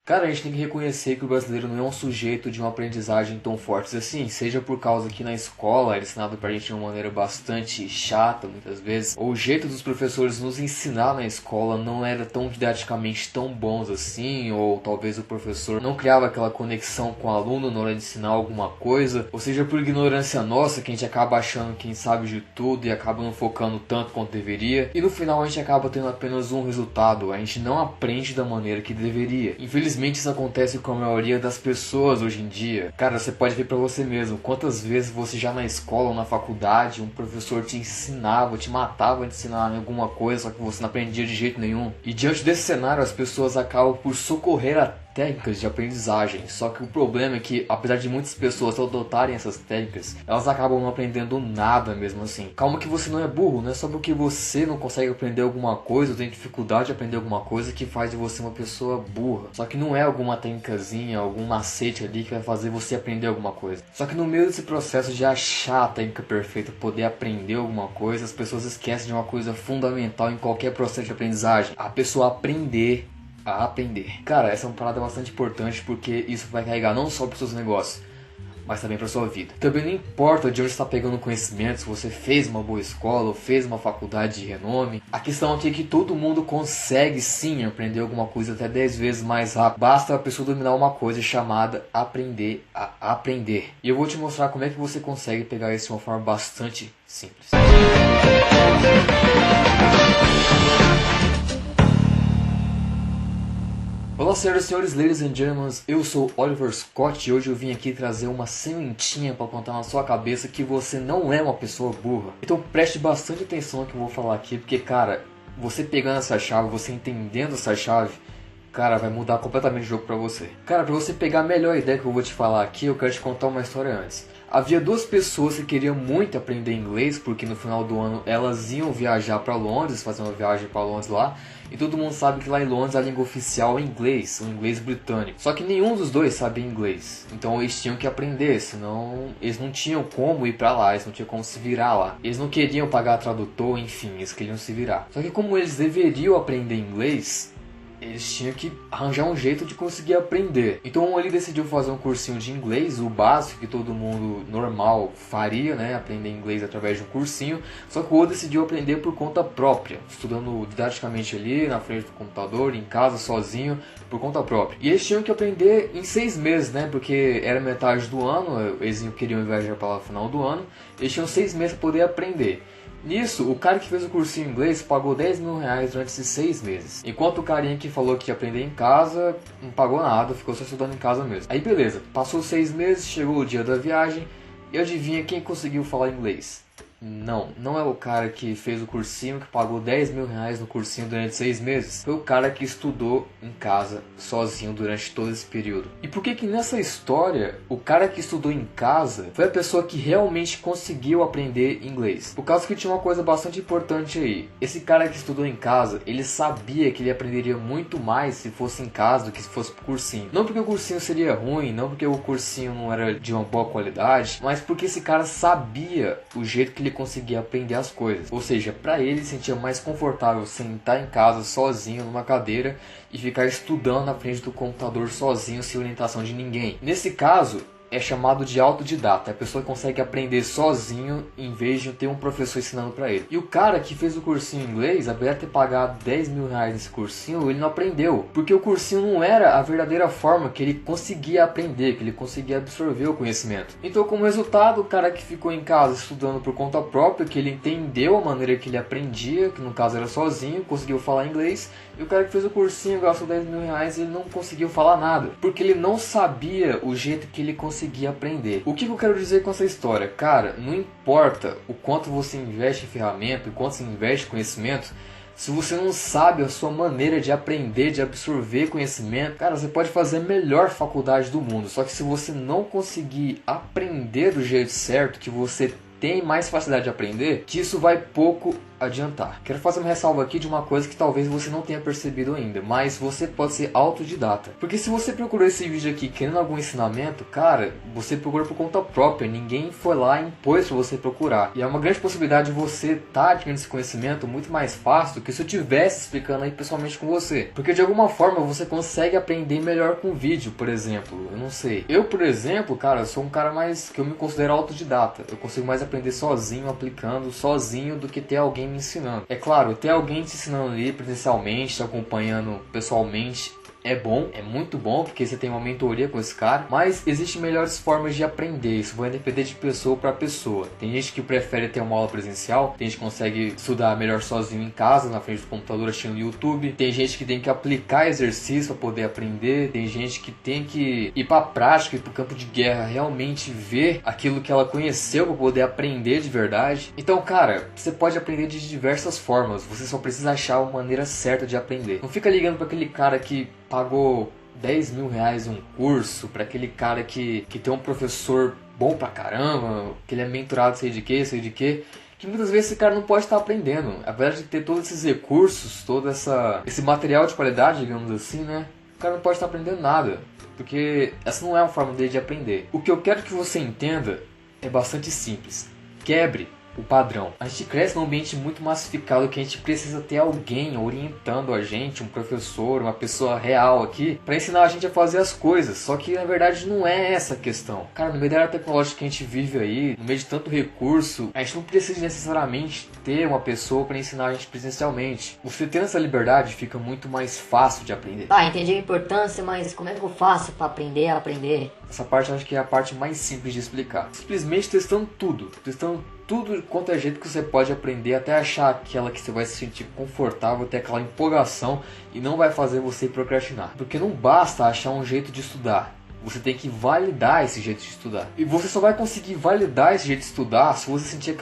Cara, a gente tem que reconhecer que o brasileiro não é um sujeito de uma aprendizagem tão forte assim, seja por causa que na escola era ensinado pra gente de uma maneira bastante chata, muitas vezes, ou o jeito dos professores nos ensinar na escola não era tão didaticamente tão bons assim, ou talvez o professor não criava aquela conexão com o aluno na hora de ensinar alguma coisa, ou seja, por ignorância nossa, que a gente acaba achando que sabe de tudo e acaba não focando tanto quanto deveria, e no final a gente acaba tendo apenas um resultado, a gente não aprende da maneira que deveria. Infelizmente isso acontece com a maioria das pessoas hoje em dia. Cara, você pode ver pra você mesmo quantas vezes você já na escola ou na faculdade um professor te ensinava, te matava de ensinar alguma coisa, só que você não aprendia de jeito nenhum. E diante desse cenário as pessoas acabam por socorrer a técnicas de aprendizagem, só que o problema é que, apesar de muitas pessoas adotarem essas técnicas, elas acabam não aprendendo nada mesmo assim. Calma que você não é burro, não é só porque você não consegue aprender alguma coisa ou tem dificuldade de aprender alguma coisa que faz de você uma pessoa burra. Só que não é alguma técnicazinha, algum macete ali que vai fazer você aprender alguma coisa. Só que no meio desse processo de achar a técnica perfeita, poder aprender alguma coisa, as pessoas esquecem de uma coisa fundamental em qualquer processo de aprendizagem: a pessoa aprender a aprender. Cara, essa é uma parada bastante importante porque isso vai carregar não só para os seus negócios, mas também para sua vida. Também não importa de onde você está pegando conhecimento, se você fez uma boa escola ou fez uma faculdade de renome. A questão aqui é que todo mundo consegue sim aprender alguma coisa até 10 vezes mais rápido. Basta a pessoa dominar uma coisa chamada aprender a aprender. E eu vou te mostrar como é que você consegue pegar isso de uma forma bastante simples. Olá, senhoras e senhores, ladies and gentlemen, eu sou Oliver Scott e hoje eu vim aqui trazer uma sementinha para plantar na sua cabeça que você não é uma pessoa burra. Então preste bastante atenção no que eu vou falar aqui, porque cara, você pegando essa chave, você entendendo essa chave, cara, vai mudar completamente o jogo para você. Cara, para você pegar a melhor ideia que eu vou te falar aqui, eu quero te contar uma história antes. Havia duas pessoas que queriam muito aprender inglês, porque no final do ano elas iam viajar para Londres, fazer uma viagem para Londres lá. E todo mundo sabe que lá em Londres a língua oficial é inglês, o inglês britânico. Só que nenhum dos dois sabia inglês, então eles tinham que aprender, senão eles não tinham como ir para lá, eles não tinham como se virar lá. Eles não queriam pagar tradutor, enfim, eles queriam se virar. Só que como eles deveriam aprender inglês, eles tinham que arranjar um jeito de conseguir aprender. Então ele decidiu fazer um cursinho de inglês, o básico que todo mundo normal faria, né? Aprender inglês através de um cursinho. Só que o outro decidiu aprender por conta própria, estudando didaticamente ali, na frente do computador, em casa, sozinho, por conta própria. E eles tinham que aprender em 6 meses, né? Porque era metade do ano, eles queriam viajar para lá no final do ano. Eles tinham 6 meses para poder aprender. Nisso, o cara que fez o cursinho em inglês pagou 10 mil reais durante esses 6 meses. Enquanto o carinha que falou que ia aprender em casa, não pagou nada, ficou só estudando em casa mesmo. Aí beleza, passou 6 meses, chegou o dia da viagem, e adivinha quem conseguiu falar inglês? Não é o cara que fez o cursinho, que pagou 10 mil reais no cursinho durante 6 meses. Foi o cara que estudou em casa, sozinho, durante todo esse período. E por que nessa história, o cara que estudou em casa foi a pessoa que realmente conseguiu aprender inglês? Por causa que tinha uma coisa bastante importante aí. Esse cara que estudou em casa, ele sabia que ele aprenderia muito mais se fosse em casa do que se fosse pro cursinho. Não porque o cursinho seria ruim, não porque o cursinho não era de uma boa qualidade, mas porque esse cara sabia o jeito que ele conseguia aprender as coisas. Ou seja, para ele sentia mais confortável sentar em casa sozinho numa cadeira e ficar estudando na frente do computador sozinho, sem orientação de ninguém. Nesse caso, é chamado de autodidata. A pessoa consegue aprender sozinho em vez de ter um professor ensinando para ele. E o cara que fez o cursinho em inglês, apesar de ter pagado 10 mil reais nesse cursinho, ele não aprendeu. Porque o cursinho não era a verdadeira forma que ele conseguia aprender, que ele conseguia absorver o conhecimento. Então, como resultado, o cara que ficou em casa estudando por conta própria, que ele entendeu a maneira que ele aprendia, que no caso era sozinho, conseguiu falar inglês. E o cara que fez o cursinho, gastou 10 mil reais, ele não conseguiu falar nada. Porque ele não sabia o jeito que ele conseguia aprender. O que eu quero dizer com essa história? Cara, não importa o quanto você investe em ferramenta, o quanto você investe em conhecimento, se você não sabe a sua maneira de aprender, de absorver conhecimento, cara, você pode fazer a melhor faculdade do mundo. Só que se você não conseguir aprender do jeito certo, que você tem mais facilidade de aprender, que isso vai pouco adiantar. Quero fazer uma ressalva aqui de uma coisa que talvez você não tenha percebido ainda, mas você pode ser autodidata. Porque se você procurou esse vídeo aqui querendo algum ensinamento, cara, você procurou por conta própria, ninguém foi lá e impôs pra você procurar. E é uma grande possibilidade de você estar adquirindo esse conhecimento muito mais fácil do que se eu estivesse explicando aí pessoalmente com você. Porque de alguma forma você consegue aprender melhor com vídeo, por exemplo. Eu não sei. Eu, por exemplo, cara, sou um cara mais que eu me considero autodidata. Eu consigo mais aprender sozinho, aplicando sozinho, do que ter alguém me ensinando. É claro, ter alguém te ensinando ali presencialmente, te acompanhando pessoalmente, é bom, é muito bom, porque você tem uma mentoria com esse cara, mas existem melhores formas de aprender, isso vai depender de pessoa para pessoa. Tem gente que prefere ter uma aula presencial, tem gente que consegue estudar melhor sozinho em casa, na frente do computador, assistindo YouTube, tem gente que tem que aplicar exercício para poder aprender, tem gente que tem que ir para a prática, ir para o campo de guerra, realmente ver aquilo que ela conheceu para poder aprender de verdade. Então, cara, você pode aprender de diversas formas, você só precisa achar a maneira certa de aprender. Não fica ligando para aquele cara que pagou 10 mil reais um curso, para aquele cara que tem um professor bom pra caramba, que ele é mentorado sei de que muitas vezes esse cara não pode estar aprendendo. Apesar de ter todos esses recursos, todo esse material de qualidade, digamos assim, né? O cara não pode estar aprendendo nada, porque essa não é a forma dele de aprender. O que eu quero que você entenda é bastante simples. Quebre o padrão. A gente cresce num ambiente muito massificado que a gente precisa ter alguém orientando a gente, um professor, uma pessoa real aqui, para ensinar a gente a fazer as coisas. Só que na verdade não é essa a questão. Cara, no meio da era tecnológica que a gente vive aí, no meio de tanto recurso, a gente não precisa necessariamente ter uma pessoa para ensinar a gente presencialmente. Você tendo essa liberdade fica muito mais fácil de aprender. Tá, entendi a importância, mas como é que eu faço para aprender a aprender? Essa parte eu acho que é a parte mais simples de explicar. Simplesmente testando tudo quanto é jeito que você pode aprender, até achar aquela que você vai se sentir confortável, ter aquela empolgação e não vai fazer você procrastinar. Porque não basta achar um jeito de estudar, você tem que validar esse jeito de estudar. E você só vai conseguir validar esse jeito de estudar se você sentir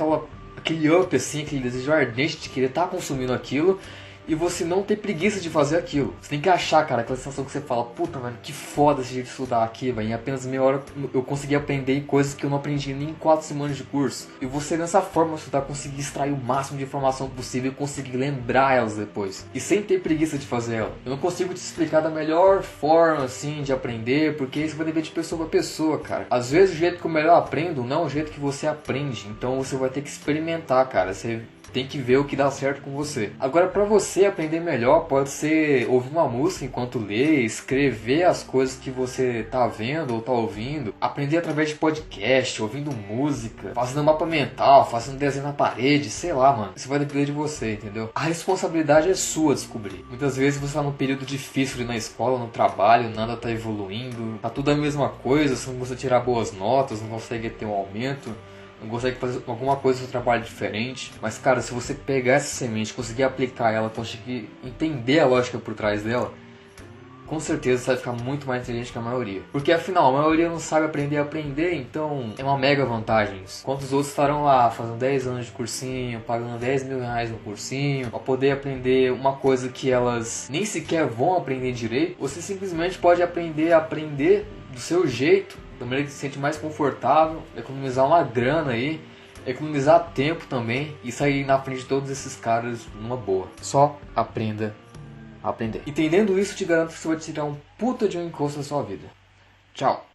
aquele up assim, aquele desejo ardente de querer estar consumindo aquilo e você não ter preguiça de fazer aquilo. Você tem que achar, cara, aquela sensação que você fala, puta, mano, que foda esse jeito de estudar aqui, velho. Em apenas meia hora eu consegui aprender coisas que eu não aprendi nem em 4 semanas de curso. E você, dessa forma, você vai conseguir extrair o máximo de informação possível e conseguir lembrar elas depois. E sem ter preguiça de fazer ela. Eu não consigo te explicar da melhor forma, assim, de aprender, porque isso vai depender de pessoa pra pessoa, cara. Às vezes o jeito que eu melhor aprendo não é o jeito que você aprende. Então você vai ter que experimentar, cara. Você tem que ver o que dá certo com você. Agora, para você aprender melhor, pode ser ouvir uma música enquanto lê, escrever as coisas que você tá vendo ou tá ouvindo, aprender através de podcast, ouvindo música, fazendo mapa mental, fazendo desenho na parede, sei lá, mano. Isso vai depender de você, entendeu? A responsabilidade é sua descobrir. Muitas vezes você tá num período difícil ali na escola, no trabalho, nada tá evoluindo, tá tudo a mesma coisa, se você tirar boas notas, não consegue ter um aumento, não consegue fazer alguma coisa no seu trabalho diferente. Mas, cara, se você pegar essa semente, conseguir aplicar ela, conseguir entender a lógica por trás dela, com certeza você vai ficar muito mais inteligente que a maioria. Porque afinal, a maioria não sabe aprender a aprender, então é uma mega vantagem isso. Enquanto os outros estarão lá fazendo 10 anos de cursinho, pagando 10 mil reais no cursinho, para poder aprender uma coisa que elas nem sequer vão aprender direito, você simplesmente pode aprender a aprender do seu jeito, da maneira que se sente mais confortável, economizar uma grana aí, economizar tempo também e sair na frente de todos esses caras numa boa. Só aprenda a aprender. Entendendo isso, te garanto que você vai tirar um puta de um encosto na sua vida. Tchau!